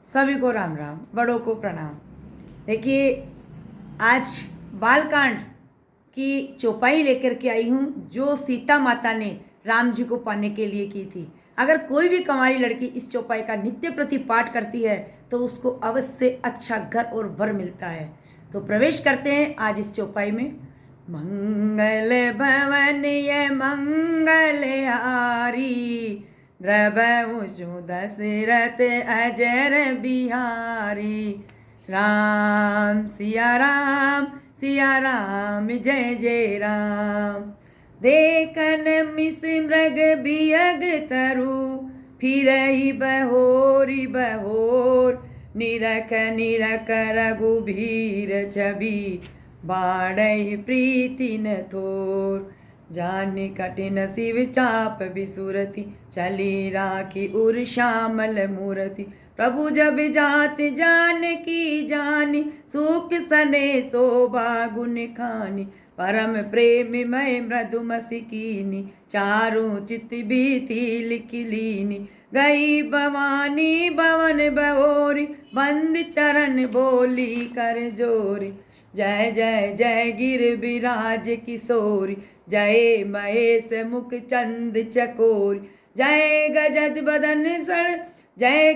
सभी को राम राम, बड़ों को प्रणाम। देखिए, आज बालकांड की चौपाई लेकर के आई हूँ जो सीता माता ने राम जी को पाने के लिए की थी। अगर कोई भी कंवारी लड़की इस चौपाई का नित्य प्रति पाठ करती है तो उसको अवश्य अच्छा घर और वर मिलता है। तो प्रवेश करते हैं आज इस चौपाई में। मंगल भवन ये मंगल हारी, द्रवहु दशरथ अजर बिहारी। राम सिया राम जय जय राम। देखन मिस मृग बियग तरु, फिरहि बहोरी बहोर। निरख रघुबीर छवि, बाढ़ई प्रीति न थोर। जानि कठिन शिव चाप बिसुरति, चली राखी उर श्यामल मूरति। प्रभु जब जात जानकी जानी, सुख सने शोभा गुण खानी। परम प्रेम मय मृदु मसिकीनी, चारों चित बीती लिख लीनी। गई भवानी भवन बहोरी, बंद चरण बोली कर जोरी। जय जय जय गिर बिराज किशोरी, जय महेश मुख चंद चकोरी। जय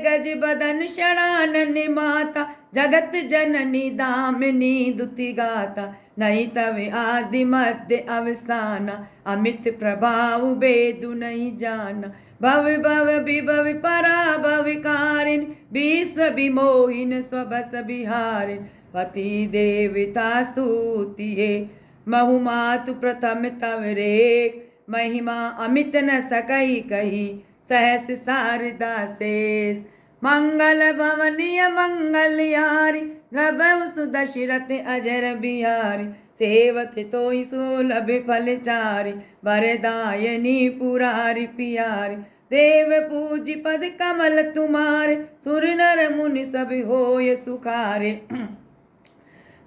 गज बदन शरानन माता, जगत जननी दामिनी दुति गाता। नहीं तवे आदि मध्य अवसाना, अमित प्रभाव बेदु नहीं जाना। भव भव विभव पराभव कारिण, विश्व विमोहिन स्वबस बिहारिण। पति देवता सूतिये, महु मातु प्रथम तव रेख। महिमा अमित न सकई कही, सहस शारदा शेष। मंगल भवनीय मंगल यारी, द्रवहु सुदशरथ अजर बिहारी। सेवत तोहि सुलभ फल चारि, वरदायनी पुरारी पियारी। देव पूज पद कमल तुम्हारे, सुर नर मुनि सब होय सुखारे।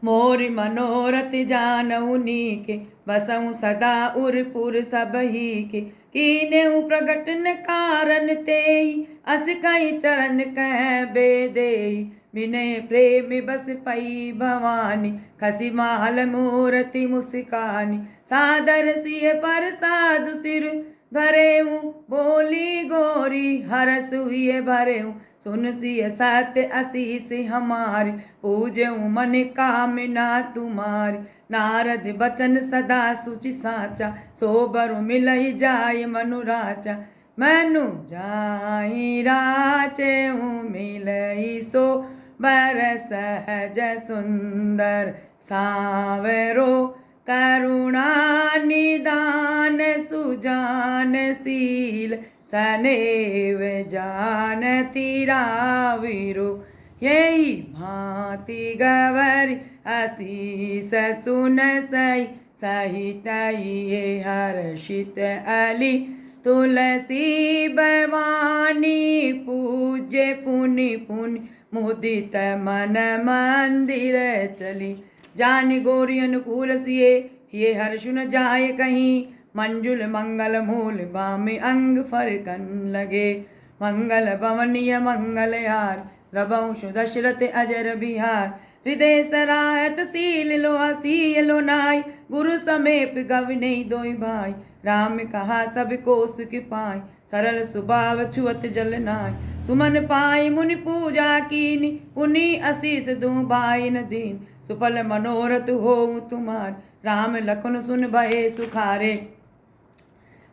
मोर मनोरथ जानऊ नीके, बसऊँ सदा उरपुर सबही के। कीन्हु प्रगट न कारण तेहि, अस कहि चरण कह बेदेहि। विनय प्रेम बस पई भवानी, खसी माल मूरति मुस्कानी। सादर सिय पर साधु सिर धरेऊँ, बोली गोरी हरस हुए भरेऊँ। सुन सिय सत्य असीस हमारी, पूजऊँ मन कामना तुम्हारी। नारद बचन सदा सुचि साचा, सो बरु मिलहि जाय मनु राचा। मनु जाहि राचेऊँ मिलहि सो, बर सहज सुंदर सावरो। करुणा निदान सुजान शील, सनेव जानती राविरो। यही भांति गवर असीस सुन सई, सहित ये हर्षित अली। तुलसी भवानी पूज्य पुनि पुनि, मुदित मन मंदिर चली। जानि गोरी अनुकूल सिए, ये हर्ष न जाय कहीं। मंजुल मंगल मूल बामे अंग फरकन लगे। मंगल भवनीय मंगल यार, द्रवहु दशरथ अजर बिहार। हृदय सराहत सील लोहा सीय लो नाई, गुरु समेप गवने दोई भाई। राम कहा सब को सुख पाई, सरल सुभाव छुअत जल नाय। सुमन पाई मुनि पूजा कीनी, पुनि असीस दूं भाई न दीन। सुफल मनोरथ होऊँ तुम्हार, राम लखन सुन भये सुखारे।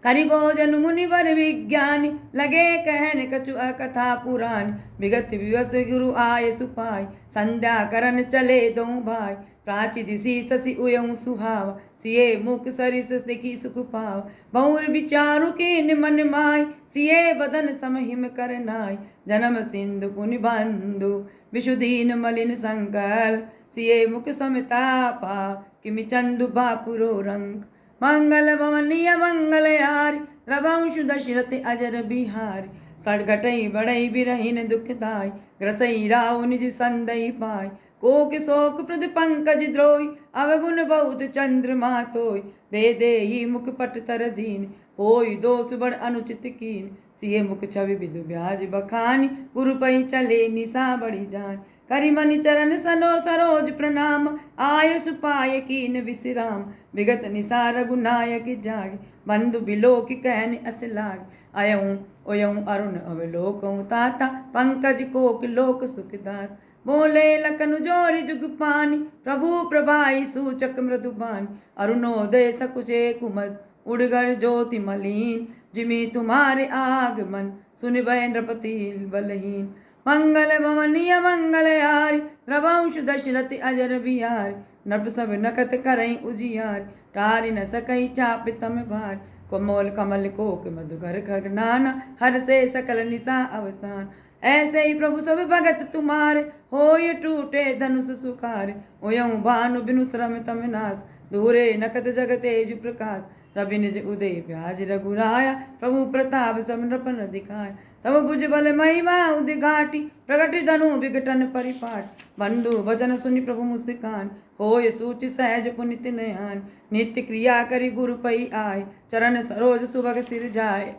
करि भोजन मुनिवर विज्ञानी, लगे कहन कछु अकथा पुरानी। विगत विवश गुरु आय सुपाई, संध्या करन चले दों भाई। प्राची दिसी ससी उयऊँ सुहावा, सिए मुख सरिस देखी सुख पाव। बहुर विचारु कीन मन माय, सिए बदन समहिम कर नाय। जन्म सिंधु पुनि बंधु, विशुदीन मलिन संकल। सिए मुख समतापा, किमि चंदु बापुरो रंग। मंगल भवनीय मंगल यारी, द्रवहु दशरथ अजर बिहारी। सड़घटई बढ़ई बिरहिन दुखदाई, ग्रसई राव निज संदई पाय। कोक शोक प्रद पंकज द्रोही, अवगुण बहुत चंद्रमा तोय। बेदेहि मुख पट तर दीन, होय दोष बड़ अनुचित कीन। सिए मुख छवि बिदु ब्याज बखानी, गुरु पही चले निशा बड़ी जान। करि मनि चरण सनो सरोज प्रणाम, आय सुपाय कीन विश्राम। विगत निसा रघुनायक जागे, बंधु बिलोक कहन अस लाग। अयऊँ ओयऊँ अरुण अवलोकऊँ ताता, पंकज कोक लोक सुखदात। बोले लखन जोरी जुग पानी, प्रभु प्रभाई सूचक मृदुबानी। अरुणोदय सकुचे कुमद, उड़गर ज्योति मलिन। जिमि तुम्हारे आगमन, सुनि भय नृपति बलहीन। मंगल भवनीय मंगल हारी, रघुवंश दशरथ अजर बिहारी। नभ सब नखत करई उजियार, टारि न सकई चाप तम भार। कोमल कमल कोक मधुकर खगनाना, हर से सकल निशा अवसान। ऐसे ही प्रभु सब भगत तुम्हारे, होय टूटे धनुष सुखारे। ओयऊँ भानु बिनु श्रम तम नास, दूरे नखत जग तेजु प्रकाश। रवि निज उदय व्याज रघुराया, प्रभु प्रताप सब नृपन दिखाया। तब भुज बल महिमा उद्घाटी, प्रगट धनु विघटन परिपाट। बंधु वचन सुनि प्रभु मुस्कान, होय सूचि सहज पुनित नयन। नित्य क्रिया करि गुरु पई आय, चरण सरोज सुभग सिर जाय।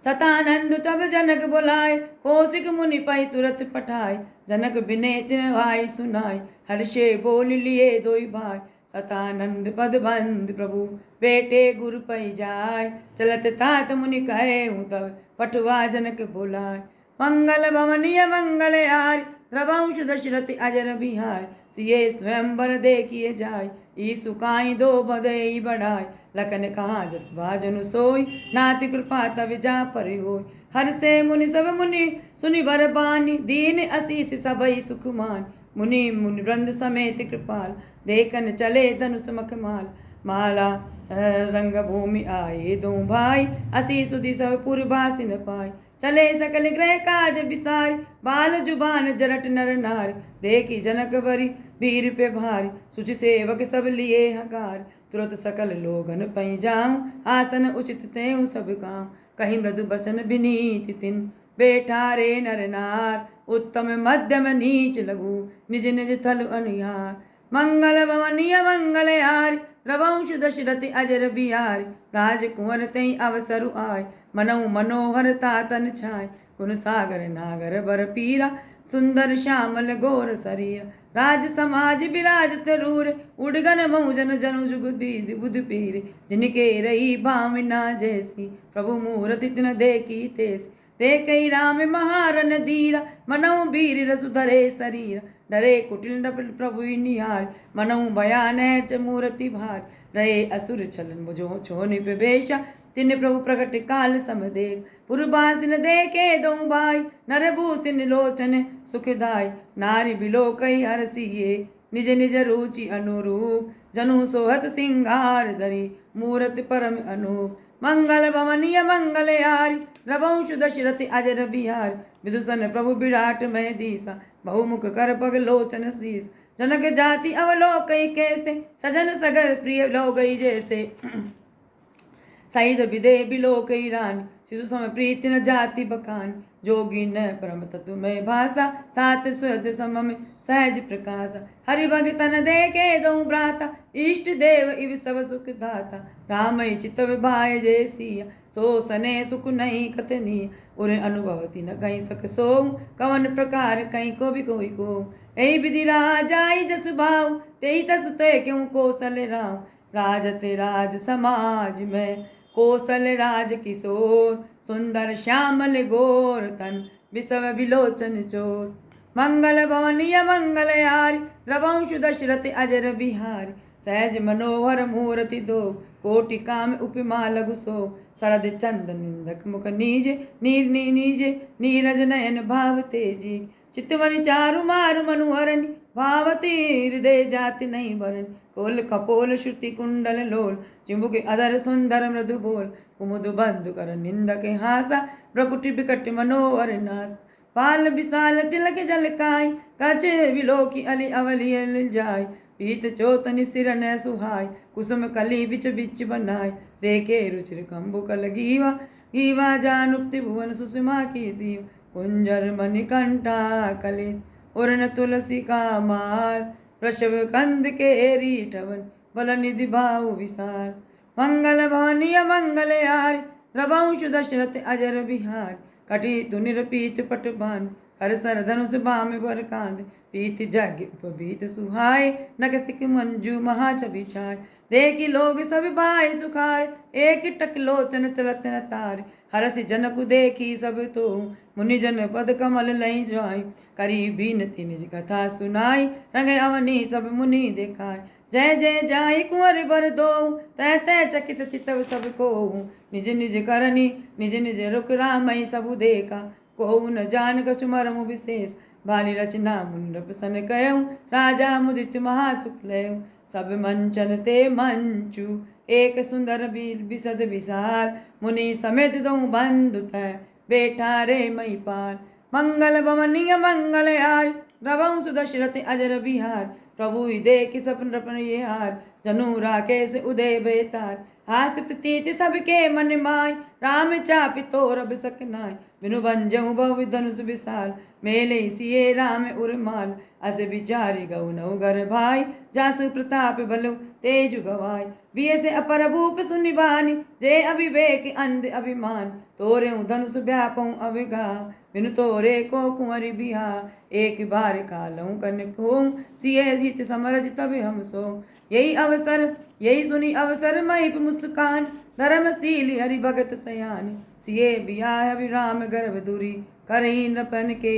सतानंद तब जनक बोलाय, कौशिक मुनि पै तुरत पठाय। जनक बिने तिन भाई सुनाय, हर्षे बोल लिए दोई भाई। सतानंद पद बंद प्रभु, बेटे गुरु पै जाय। चलत तात मुनि कहे तब, पठवा जनक बोलाय। मंगल भवनीय मंगल हारी, रघुवंश दशरथ अजर बिहार। सिए स्वयंवर देखिए जाय, ईसु काई दो बदई बढ़ाय। लखन कहा जस बाजनु सोई, नाति कृपा तब जा पर होय। हर से मुनि सब मुनि सुनि बर बानी, दीन असीस सबई सुखमान। मुनि मुनि वृंद समेत कृपाल, देखन चले धनुष मखमाल। माला रंग भूमि आए दो भाई, असी सुधि सब पुरबासिन पाय। चले सकल ग्रह काज बिसारी, बाल जुबान जरट नर नारी। देखी जनक बरी वीर पे भारी, सुचि सेवक सब लिए हकार। तुरत सकल लोगन पै जाऊं, आसन उचित तेऊं सब काम। कहीं मृदु बचन विनीत तिन, बैठा रे नर नार। उत्तम मध्यम नीच लघु, निज निज थल अनुहार। मंगल भवनीय मंगल हारी, रघुवंश दशरथ अजर बिहारी। राजकुंवर तई अवसरु आय, मनऊ मनोहर तातन छाय। गुण सागर नागर बर पीरा, सुंदर श्यामल गोर शरीर। राज समाज विराजत रूर, उड़गन मऊजन जनु जुग बुध पीर। जिनके रही भावना जैसी, प्रभु मूरति तिन देखी तेसी। देखई राम महारन धीरा, मनऊ वीर रसु धरे शरीर। डरे कुटिल नृप प्रभु निहार, मनऊ भयान च मूर्ति भार। रहे असुर छलन मुझो छोनि पे बेशा, तिन प्रभु प्रकट काल समदेव। पुरबासिन देखे दो भाई, नरभूषिन लोचन सुखदाय। नारी बिलोकई हरसिए, निज निज रुचि अनुरूप। जनु सोहत सिंगार धरी, मूरत परम अनूप। मंगल भवनीय मंगल हारी, रघुवंश दशरथ अजर बिहार। विदुषन प्रभु विराट मय दीसा, बहुमुख कर पग लोचन शीस। जनक जाति अवलोकई कैसे, सजन सगर प्रिय लोगई जैसे। सहित विदे बिलोकई रानी, शिशु सम प्रीति न जाति बखान। जोगी न परम तत्व में भाषा, सात स्वद सम में सहज प्रकाश। हरि भगतन देखे दो भ्राता, इष्ट देव इव सब सुख दाता। राम चितव भाय जय सिया, सो सने सुख नहीं कतनी। उरे अनुभवती न कहीं सक सो, कवन प्रकार कहीं को भी कोई को। ऐ विधि राजाई जस भाव, तेई तस ते क्यों कौशल राव। राजत राज समाज में, कौशल राज किशोर। सुंदर श्यामल गोर तन, विषव विलोचन चोर। मंगल भवनीय मंगल हारी, रघुवंश दशरथ अजर बिहारी। सहज मनोहर मूर्ति दो, कोटि काम उपमा लघु सो। शरद चंद निंदक मुख नीजे, नीजे नीरज नयन भाव तेजी। चितवनि चारु मारु मनुहरनि, भावती हृदय जाति नहीं बरन। कोल कपोल श्रुति कुंडल लोल, चिमुक अधर सुंदर मृदु बोल। कुमुद बंधु कर निंदक हासा, प्रकुटि बिकट मनोहर नास। पाल विशाल तिलक झलकाई, कच विलोकी अली अवली अल जाय। पीत चोतनि सिर न सुहाय, कुसुम कली बिच बिच बनाय। रेखे रुचिर कंबु कल गीवा, गीवा जानुक्ति भुवन सुषमा की सीव। कुंजर मणिकंठा कलित, उरन तुलसी का माल। वृषभ कंद के रीठवन, बल निधि भाव विशाल। मंगल भवनीय मंगल हारी, रवंश दशरथ अजर बिहार। कटी तु निरपीत पटबान, हर सर धनुष बाम बर कांद। पीत जग उपबीत सुहाय, नग सिक मंजू महाछवि छाय। देखी लोग सब भाई सुखार, एक टक लोचन चलत न तार। हरसि जनकु देखी सब तो, मुनि जन पद कमल लई जाय। करी बीनति निज कथा सुनाई, रंग अवनी सब मुनि देखाय। जय जय जाय कुंवर बर दो, तै तै चकित चितव सब को। निज निज करनी निज निज रुख रामई सबु देखा, को न जान कछु मर्म विशेष। बाली रचना मुंडप सन कयऊ, राजा मुदित महासुख लयऊ। सब मंचन ते मंचु, एक सुंदर बिसद विसार। मुनि समेत दो बंधु तै, बैठा रे महिपाल। मंगल भवनीय मंगल यार, रवंश दशरथ अजर बिहार। प्रभु देख सपन रपन ये हार, जनु राकेश उदय बेतार। हास प्रतीत सबके मन माय, राम चापि तोरब सकनाय। बिनु बंजऊ बहु धनुष विशाल, मेले सिए राम उर्माल। अस विचारि गौ नवगर भाई, जासु प्रताप बलु तेजु गवाय। बियस अपर भूप सुनिबानी, जे अविवेक अंध अभिमान। तोरे धनुष व्यापऊ अविगा, बिनु तोरे को कुंवरि बिहा। एक बार कालऊ कनक हो, सिए हित समरज तब हम सो। यही सुनी अवसर महिप मुस्कान, धर्मशील हरि भगत सयान। सिए बियाह विराम गर्भ दूरी, करही नृपन के।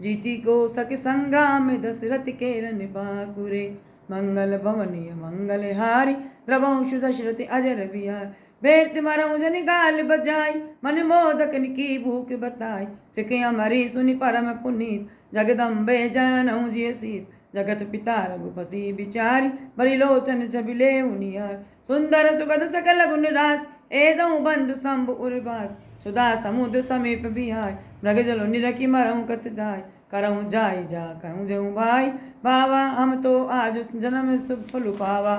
जीति को सक संग्राम, दशरथ के रन बाकुरे। मंगल भवनीय मंगल हारी, रवंश दशरथ अजर बिहार। बेट मरऊ जन गाल बजाई, मन मोदक की भूख बताई। सिख अमरी सुनि परम पुनीत, जगदम्बे जनऊ जिय सीत। जगत पिता रघुपति बिचारी, बरि लोचन छबिले उनियार। सुंदर सुगध सकल गुण रास, एदऊ बंधु शंभु उर्वास। सुधा समुद्र समीप बिहाय, मृग जलो निरखी मरऊ कत जाय। करऊँ जाय जा कहूँ जऊँ भाई, बाबा हम तो आज जन्म सुफल पावा।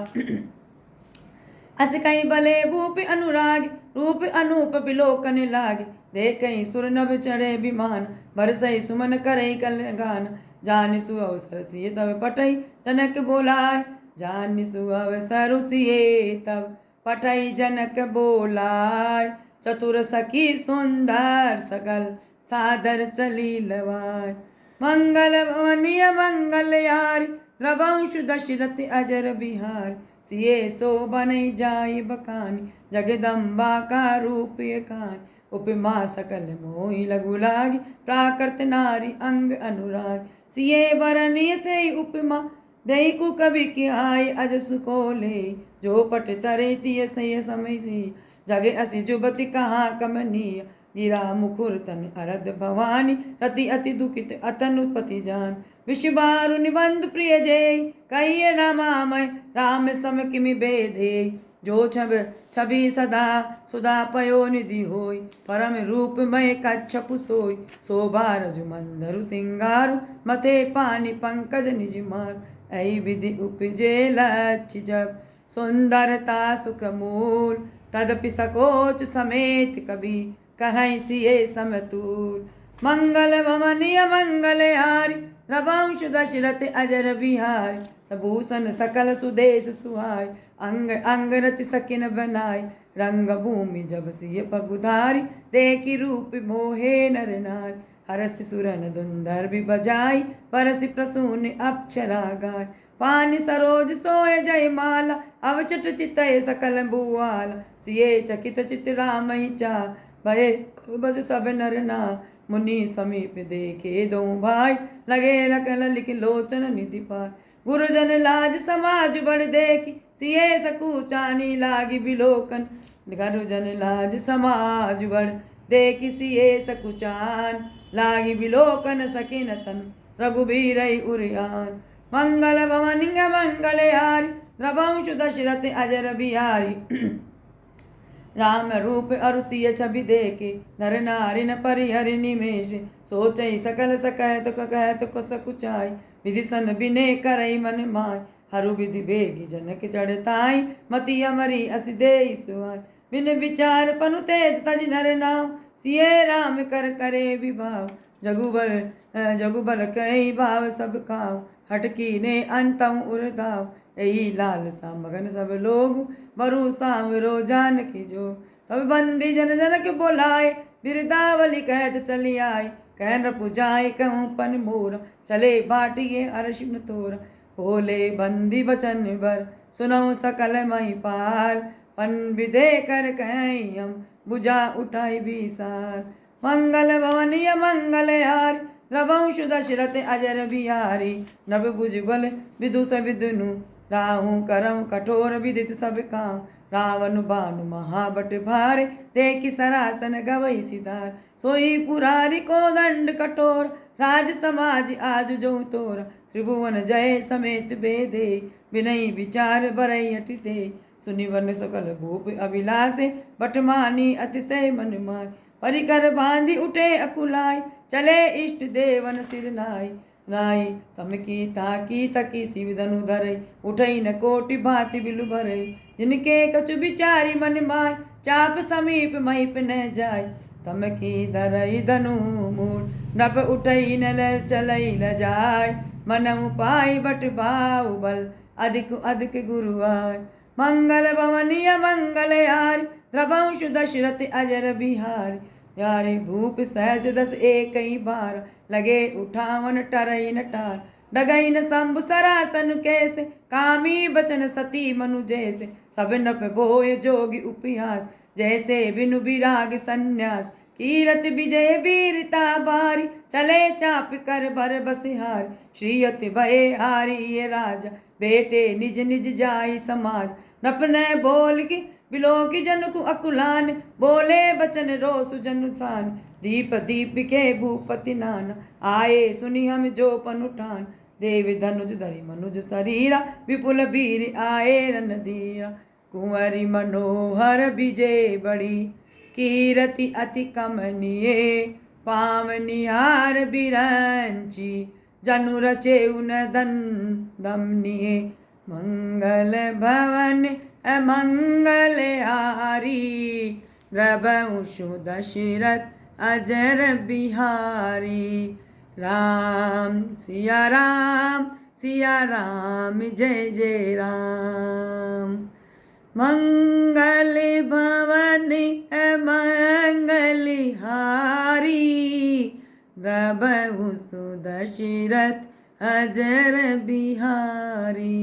अस कहीं भले भूप अनुराग, रूप अनूप बिलोकन लाग। देखई सुर नभ चढ़े विमान, बरसई सुमन करई कलगान। जान सु अवसर सिए तब पटई, जनक बोलाय। जान सु अवसर सिए तब पटई, जनक बोलाय। चतुर सखी सुंदर सकल, सादर चली लवाय। मंगल भवनीय मंगल यारी, रवंश दशरथ अजर बिहार। सिए सो बनई जाय बखानी, जगदम्बा का रूप एकान। उपमा सकल मोहि लघु लागी, प्राकृत नारी अंग अनुराग। सिए बरनिय ते उपमा, दई को कवि की आय अजस को ले। जो पट तरे तिय सय समय सी, जगे असि जुबति कहाँ कमनीय। गिरा मुकुर तन अरद भवानी, रति अति दुखित अतनु पति जान। विश्वबारु निबंध प्रिय जय, कहिए रामामय राम सम किमि बेधे। जो छवि सदा सुधा पयो निधि होय, परम रूप मय कच्छपु सोय। शोभा रजु मंदरु सिंगारु, मथे पानी पंकज निज मार। ऐ विधि उपजे लक्ष्य जब, सुंदरता सुख मूल। तदपि सकोच समेत कवि, कहीं सिए समतूल। मंगल भवनीय मंगल हारी, रवंश दशरथ अजर बिहार। सबूषण सकल सुदेश सुहाय, अंग अंग रच सकिन बनाय। रंग भूमि जब सिय पगुधारी, देखी रूप मोहे नर नार। हरसि सुरन धुंधर भी बजाई, परसि प्रसून अप्सरा गाय। पानी सरोज सोय जय माला, अवचट चितय सकल भुआला। सिए चकित चित रामहि चा, भय बस सब नर ना। मुनि समीप देखे दो भाई, लगे लकल लिख लोचन निधि पाय। गुरुजन लाज समाज बड़ देखी, सिए सकुचानी लागी बिलोकन। गुरुजन लाज समाज बड़ देखी, सिए सकुचान लागी बिलोकन। सकिन तन रघुबीर उरियान। मंगल भवनीय मंगल हारी, रवंश दशरथ अजर बिहारी। राम रूप अरु सिय छवि देखे, नर नारि न परिहरि निमेष। सोचई सकल सकहत कहत सकुचाई, विधि सन बिने करई मन माय। हरु विधि बेगी जनक चढ़ताई, मति अमरी अस देई सुहाय। बिन विचार पनु तेज तज नर नाम, सिए राम कर करे विभाव। जगुबल कई भाव सब खाओ, हटकी ने अंतऊ उरदाव। यही लाल सा मगन सब लोग, बरु सांवरो जानकी जो। तब बंदी जन जन के बोलाए, बिरदावली कहत चली आई। कह नृप जाय कहूँ पन मोर, चले बाटिए अरशिन तोर। बोले बंदी बचन बर, सुनौ सकल महिपाल। पन विदे कर कहीं हम, बुझा उठाई विसार। मंगल भवनीय मंगल यार, द्रवंश दशरथ अजर बिहारी। नभ भुज बल विदुष विदुनु, राहु करम कठोर विदित सब काम। रावण बानु महाबट भारे, देखि सरासन गवई सिधार। सोई पुरारी को दंड कठोर, राज समाज आज जो तोर। त्रिभुवन जय समेत बेदे, विनय विचार बरई अटिते। सुनि वन सकल भूप अभिलाषे, बट मानी अतिशय मन माय। परिकर बांधि उठे अकुलाय, चले इष्ट देवन सिर नाय। नाई तम की ताकी तकी शिव धनु धरई, उठई न कोटि भांति बिलु भरई। जिनके कछु विचारी मन माय, चाप समीप महिप न जाय। तम की धरई धनु मूल, नभ उठई न चलई न जाय। मनमु पाई बट बाहुबल, अधिक अधिक गुरु आय। मंगल भवनीय मंगल यार, द्रवंश दशरथ अजर बिहारी। यारे भूप सहस दस एक ही बार, लगे उठावन टरई न टार। डगई न शंभु सरासन कैसे, कामी बचन सती मनु जैसे। सब नप बोय जोगी उपहास, जैसे बिनु विराग संन्यास। कीरत विजय वीरता बारी, चले चाप कर बर बसिहार। श्रीयति भय हारी ये राजा, बेटे निज निज जाई समाज। नप न बोल की बिलो की जन को अकुलान, बोले बचन रोसु जनुसान। दीप दीप के भूपति नाना, आए सुनि हम जो पनुठान। देव धनुज धरि मनुज शरीरा, विपुल वीर आए रणधीरा। कुंवरी मनोहर विजय बड़ी, कीरति अति कमनीय। पावनिहार बिरंची, जनु रचे उन दमनीय। मंगल भवन अमंगल हारी, द्रवंश दशरथ अजर बिहारी। राम सिया राम, सिया राम जय जय राम। मंगल भवन अमंगल हारी, द्रवंश दशरथ अजर बिहारी।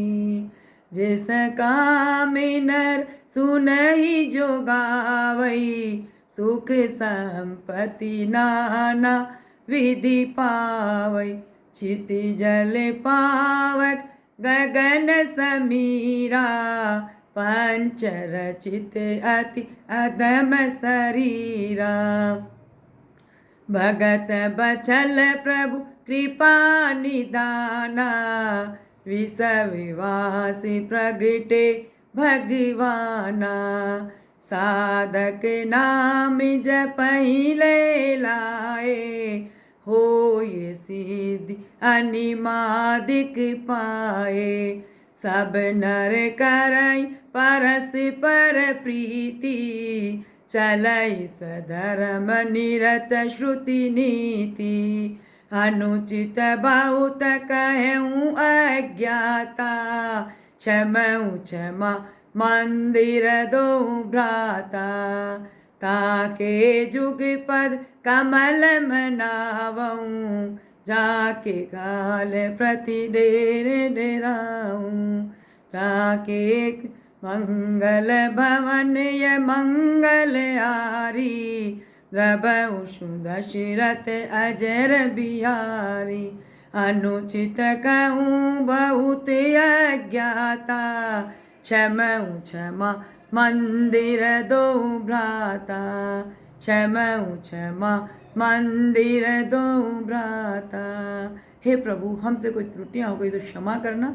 जिस काम नर सुनहि जो गावई, सुख संपत्ति नाना विधि पावई। क्षिति जल पावक गगन समीरा, पंच रचित अति अधम शरीरा। भगत बचल प्रभु कृपा निदाना, विष विवासी प्रगटे भगवाना। साधक नाम जपहि ले लाए, होय सिद्धि अनिमादिक पाए। सब नर करई परस्पर प्रीति, चलई स्वधर्म निरत श्रुति नीति। अनुचित बहुत कहूँ अज्ञाता, क्षमऊ क्षमा मंदिर दो भ्राता। ताके जुग पद कमल मनावऊँ, जाके काल प्रति देर डेराऊँ। जाके मंगल भवन ये मंगल हारी, द्रवंश दशरथ अजर बिहारी। अनुचित कहूँ बहुत अज्ञाता, क्षमऊ क्षमा मंदिर दो भ्राता। क्षमऊ क्षमा मंदिर दो भ्राता। हे प्रभु, हमसे कोई त्रुटियाँ हो गई तो क्षमा करना,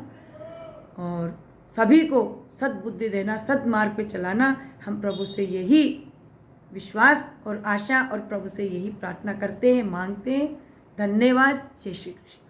और सभी को सद्बुद्धि देना, सद्मार्ग पे चलाना। हम प्रभु से यही विश्वास और आशा और प्रभु से यही प्रार्थना करते हैं, मांगते हैं। धन्यवाद। जय श्री कृष्ण।